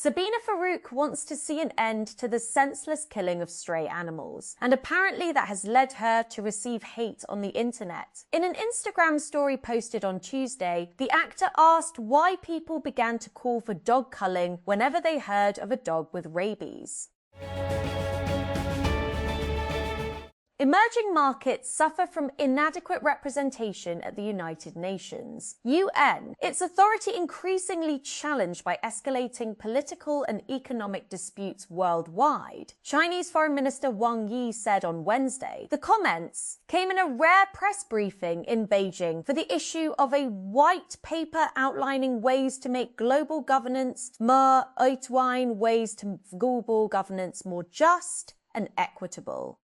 Sabina Farouk wants to see an end to the senseless killing of stray animals, and apparently that has led her to receive hate on the internet. In an Instagram story posted on Tuesday, the actor asked why people began to call for dog culling whenever they heard of a dog with rabies. Emerging markets suffer from inadequate representation at the United Nations, UN, its authority increasingly challenged by escalating political and economic disputes worldwide. Chinese Foreign Minister Wang Yi said on Wednesday, the comments came in a rare press briefing in Beijing for the issue of a white paper outlining ways to make global governance more outline ways to global governance more just and equitable.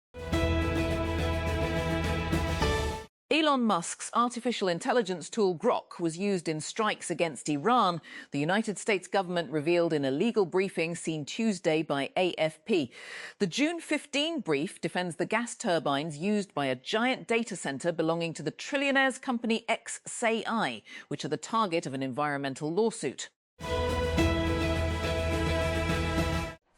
Elon Musk's artificial intelligence tool Grok was used in strikes against Iran, the United States government revealed in a legal briefing seen Tuesday by AFP. The June 15 brief defends the gas turbines used by a giant data center belonging to the trillionaire's company xAI, which are the target of an environmental lawsuit.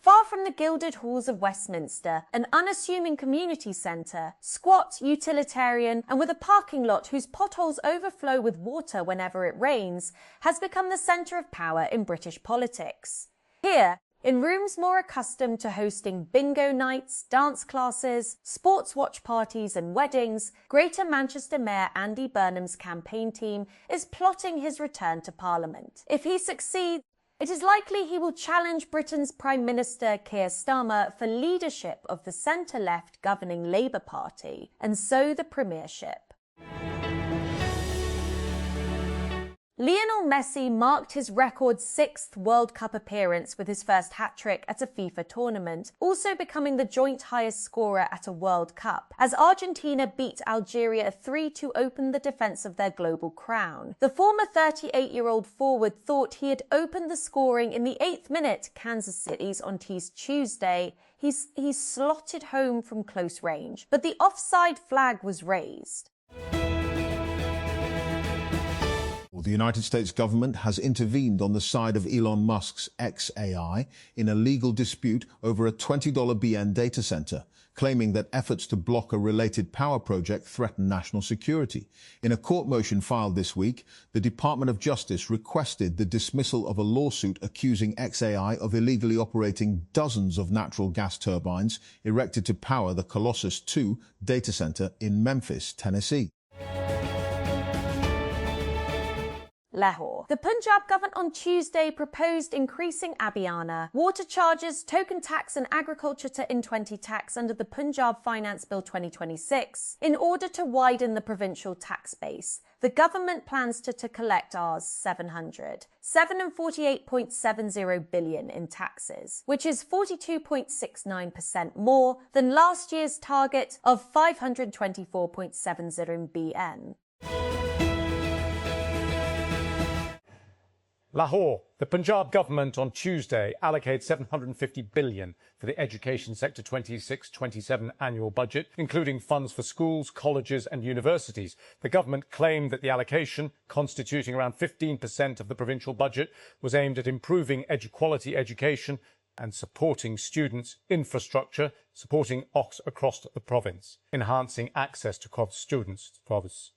Far from the gilded halls of Westminster, an unassuming community centre, squat, utilitarian, and with a parking lot whose potholes overflow with water whenever it rains, has become the centre of power in British politics. Here, in rooms more accustomed to hosting bingo nights, dance classes, sports watch parties and weddings, Greater Manchester Mayor Andy Burnham's campaign team is plotting his return to Parliament. If he succeeds, it is likely he will challenge Britain's Prime Minister Keir Starmer for leadership of the centre-left governing Labour Party, and so the premiership. Lionel Messi marked his record 6th World Cup appearance with his first hat-trick at a FIFA tournament, also becoming the joint highest scorer at a World Cup, as Argentina beat Algeria 3 to open the defence of their global crown. The former 38-year-old forward thought he had opened the scoring in the 8th minute Kansas City's on Tuesday. He slotted home from close range, but the offside flag was raised. The United States government has intervened on the side of Elon Musk's xAI in a legal dispute over a $20 BN data center, claiming that efforts to block a related power project threaten national security. In a court motion filed this week, the Department of Justice requested the dismissal of a lawsuit accusing xAI of illegally operating dozens of natural gas turbines erected to power the Colossus II data center in Memphis, Tennessee. Lahore. The Punjab government on Tuesday proposed increasing Abhiana, water charges, token tax and agriculture to in-20 tax under the Punjab Finance Bill 2026 in order to widen the provincial tax base. The government plans to collect Rs 748.70 billion in taxes, which is 42.69% more than last year's target of 524.70 BN. Lahore. The Punjab government on Tuesday allocated $750 billion for the education sector 26-27 annual budget, including funds for schools, colleges and universities. The government claimed that the allocation, constituting around 15% of the provincial budget, was aimed at improving quality education and supporting students' infrastructure, supporting across the province, enhancing access to students' province.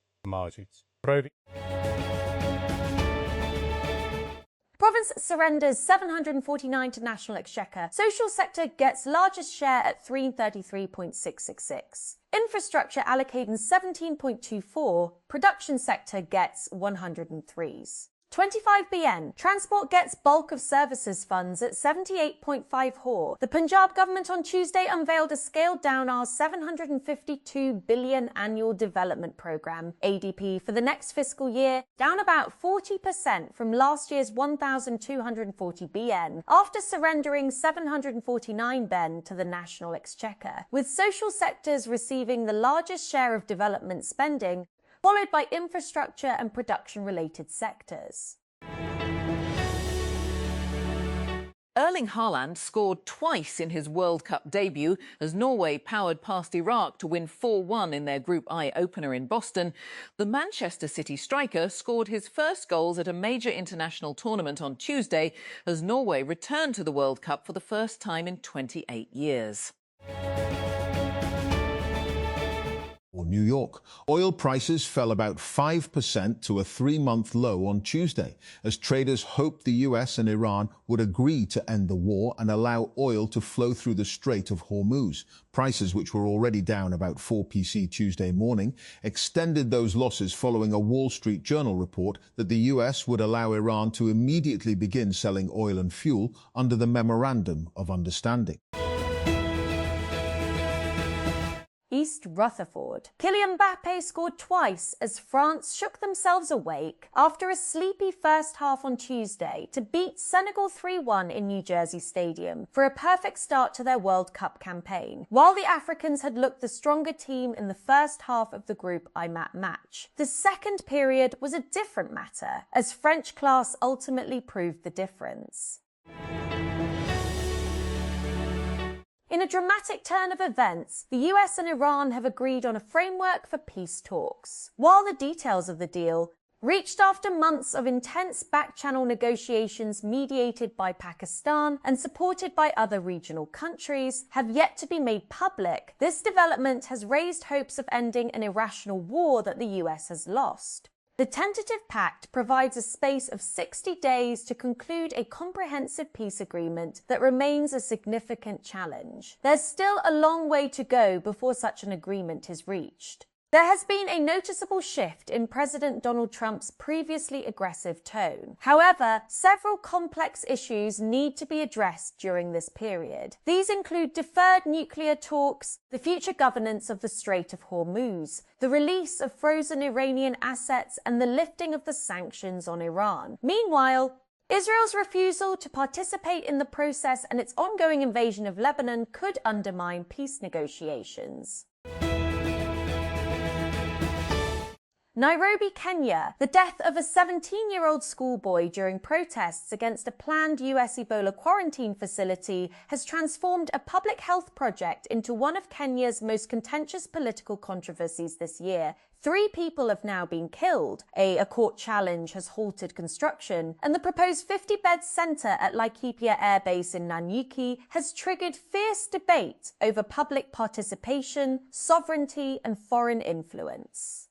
Province surrenders 749 to National Exchequer. Social sector gets largest share at 333.666. Infrastructure allocated 17.24. Production sector gets 103s. 25 BN. Transport gets bulk of services funds at 78.54. The Punjab government on Tuesday unveiled a scaled-down R752 billion annual development programme, ADP, for the next fiscal year, down about 40% from last year's 1,240 BN, after surrendering 749 BN to the National Exchequer, with social sectors receiving the largest share of development spending, followed by infrastructure and production-related sectors. Erling Haaland scored twice in his World Cup debut as Norway powered past Iraq to win 4-1 in their Group I opener in Boston. The Manchester City striker scored his first goals at a major international tournament on Tuesday as Norway returned to the World Cup for the first time in 28 years. New York. Oil prices fell about 5% to a 3-month low on Tuesday, as traders hoped the US and Iran would agree to end the war and allow oil to flow through the Strait of Hormuz. Prices, which were already down about 4 PC Tuesday morning, extended those losses following a Wall Street Journal report that the US would allow Iran to immediately begin selling oil and fuel under the Memorandum of Understanding. East Rutherford. Kylian Mbappe scored twice as France shook themselves awake after a sleepy first half on Tuesday to beat Senegal 3-1 in New Jersey Stadium for a perfect start to their World Cup campaign. While the Africans had looked the stronger team in the first half of the Group I match, the second period was a different matter as French class ultimately proved the difference. In a dramatic turn of events, the US and Iran have agreed on a framework for peace talks. While the details of the deal, reached after months of intense back-channel negotiations mediated by Pakistan and supported by other regional countries, have yet to be made public, this development has raised hopes of ending an irrational war that the US has lost. The tentative pact provides a space of 60 days to conclude a comprehensive peace agreement that remains a significant challenge. There's still a long way to go before such an agreement is reached. There has been a noticeable shift in President Donald Trump's previously aggressive tone. However, several complex issues need to be addressed during this period. These include deferred nuclear talks, the future governance of the Strait of Hormuz, the release of frozen Iranian assets, and the lifting of the sanctions on Iran. Meanwhile, Israel's refusal to participate in the process and its ongoing invasion of Lebanon could undermine peace negotiations. Nairobi, Kenya. The death of a 17-year-old schoolboy during protests against a planned US Ebola quarantine facility has transformed a public health project into one of Kenya's most contentious political controversies this year. 3 people have now been killed, a court challenge has halted construction, and the proposed 50-bed centre at Laikipia Air Base in Nanyuki has triggered fierce debate over public participation, sovereignty, and foreign influence.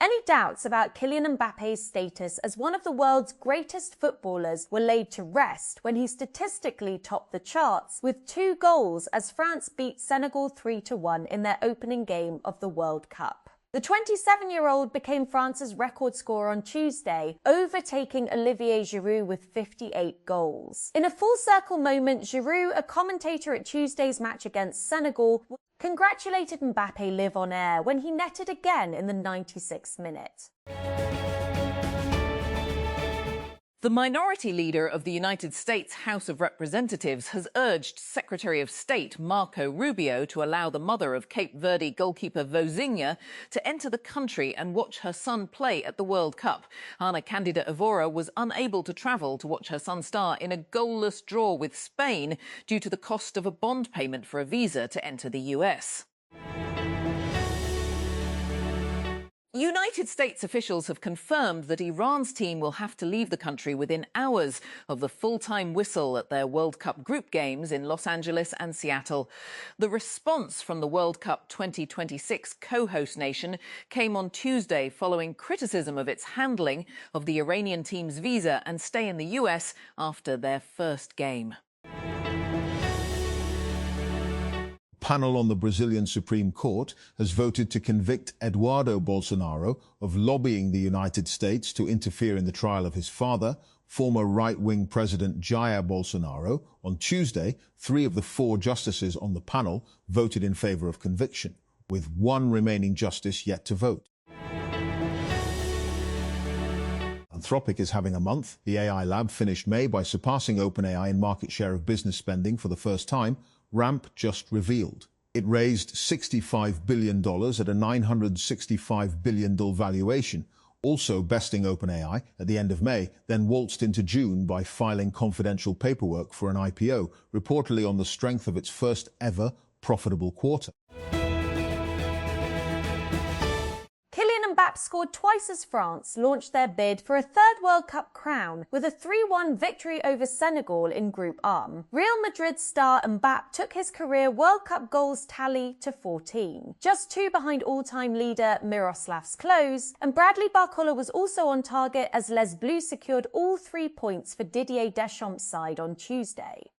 Any doubts about Kylian Mbappe's status as one of the world's greatest footballers were laid to rest when he statistically topped the charts with 2 goals as France beat Senegal 3-1 in their opening game of the World Cup. The 27-year-old became France's record scorer on Tuesday, overtaking Olivier Giroud with 58 goals. In a full-circle moment, Giroud, a commentator at Tuesday's match against Senegal, congratulated Mbappe live on air when he netted again in the 96th minute. The minority leader of the United States House of Representatives has urged Secretary of State Marco Rubio to allow the mother of Cape Verde goalkeeper Vozinha to enter the country and watch her son play at the World Cup. Ana Candida Evora was unable to travel to watch her son star in a goalless draw with Spain due to the cost of a bond payment for a visa to enter the US. United States officials have confirmed that Iran's team will have to leave the country within hours of the full-time whistle at their World Cup group games in Los Angeles and Seattle. The response from the World Cup 2026 co-host nation came on Tuesday following criticism of its handling of the Iranian team's visa and stay in the US after their first game. Panel on the Brazilian Supreme Court has voted to convict Eduardo Bolsonaro of lobbying the United States to interfere in the trial of his father, former right-wing President Jair Bolsonaro. On Tuesday, 3 of the 4 justices on the panel voted in favor of conviction, with 1 remaining justice yet to vote. Anthropic is having a month. The AI lab finished May by surpassing OpenAI in market share of business spending for the first time. Ramp just revealed. It raised $65 billion at a $965 billion valuation, also besting OpenAI at the end of May, then waltzed into June by filing confidential paperwork for an IPO, reportedly on the strength of its first ever profitable quarter. Kylian Mbappe scored twice as France launched their bid for a third World Cup crown with a 3-1 victory over Senegal in Group A. Real Madrid star Mbappe took his career World Cup goals tally to 14, just 2 behind all-time leader Miroslav Klose, and Bradley Barcola was also on target as Les Bleus secured all 3 points for Didier Deschamps' side on Tuesday.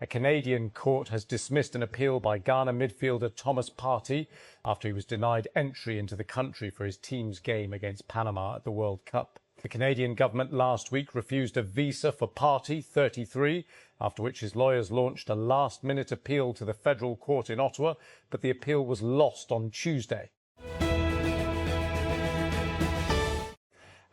A Canadian court has dismissed an appeal by Ghana midfielder Thomas Partey after he was denied entry into the country for his team's game against Panama at the World Cup. The Canadian government last week refused a visa for Partey, 33, after which his lawyers launched a last-minute appeal to the federal court in Ottawa, but the appeal was lost on Tuesday.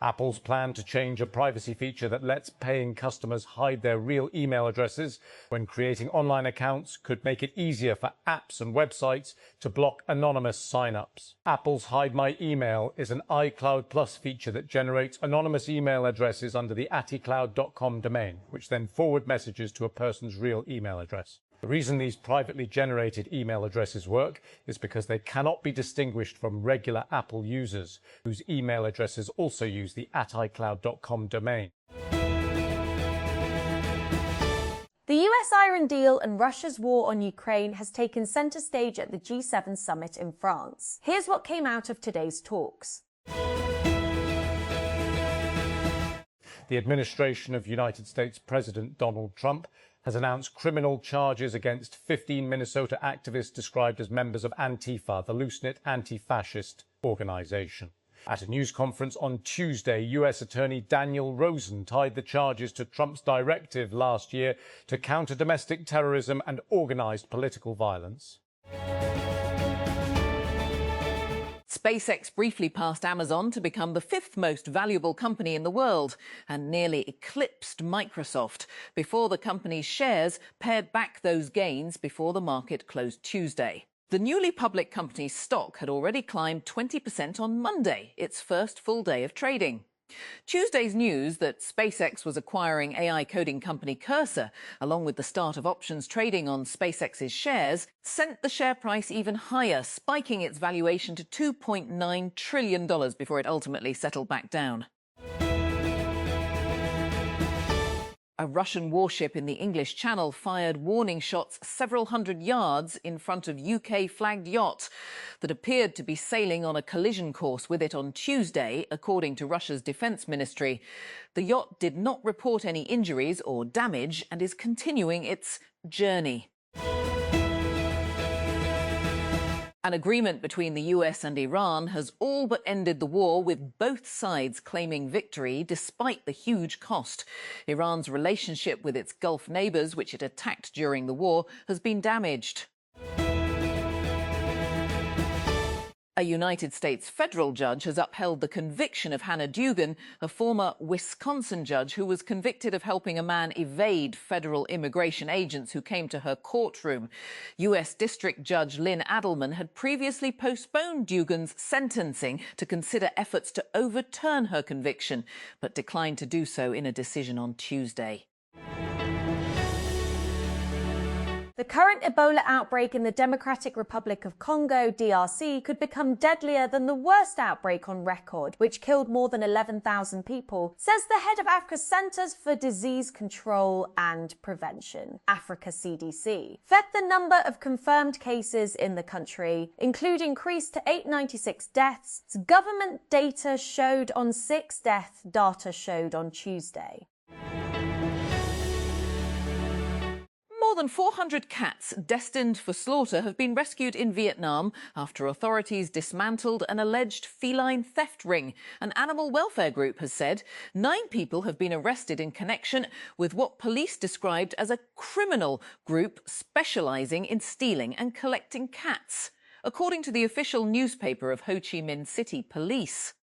Apple's plan to change a privacy feature that lets paying customers hide their real email addresses when creating online accounts could make it easier for apps and websites to block anonymous sign-ups. Apple's Hide My Email is an iCloud Plus feature that generates anonymous email addresses under the @icloud.com domain, which then forward messages to a person's real email address. The reason these privately generated email addresses work is because they cannot be distinguished from regular Apple users, whose email addresses also use the @icloud.com domain. The US-Iran deal and Russia's war on Ukraine has taken centre stage at the G7 summit in France. Here's what came out of today's talks. The administration of United States President Donald Trump has announced criminal charges against 15 Minnesota activists described as members of Antifa, the loose-knit anti-fascist organization. At a news conference on Tuesday, U.S. Attorney Daniel Rosen tied the charges to Trump's directive last year to counter domestic terrorism and organized political violence. SpaceX briefly passed Amazon to become the 5th most valuable company in the world and nearly eclipsed Microsoft before the company's shares pared back those gains before the market closed Tuesday. The newly public company's stock had already climbed 20% on Monday, its first full day of trading. Tuesday's news that SpaceX was acquiring AI coding company Cursor, along with the start of options trading on SpaceX's shares, sent the share price even higher, spiking its valuation to $2.9 trillion before it ultimately settled back down. A Russian warship in the English Channel fired warning shots several hundred yards in front of UK-flagged yacht that appeared to be sailing on a collision course with it on Tuesday, according to Russia's defence ministry. The yacht did not report any injuries or damage and is continuing its journey. An agreement between the US and Iran has all but ended the war, with both sides claiming victory despite the huge cost. Iran's relationship with its Gulf neighbours, which it attacked during the war, has been damaged. A United States federal judge has upheld the conviction of Hannah Dugan, a former Wisconsin judge who was convicted of helping a man evade federal immigration agents who came to her courtroom. U.S. District Judge Lynn Adelman had previously postponed Dugan's sentencing to consider efforts to overturn her conviction, but declined to do so in a decision on Tuesday. The current Ebola outbreak in the Democratic Republic of Congo, DRC, could become deadlier than the worst outbreak on record, which killed more than 11,000 people, says the head of Africa's Centers for Disease Control and Prevention, Africa CDC. The number of confirmed cases in the country, including increased to 896 deaths, government data showed on 6 death data showed on Tuesday. More than 400 cats destined for slaughter have been rescued in Vietnam after authorities dismantled an alleged feline theft ring. An animal welfare group has said 9 people have been arrested in connection with what police described as a criminal group specialising in stealing and collecting cats, according to the official newspaper of Ho Chi Minh City Police.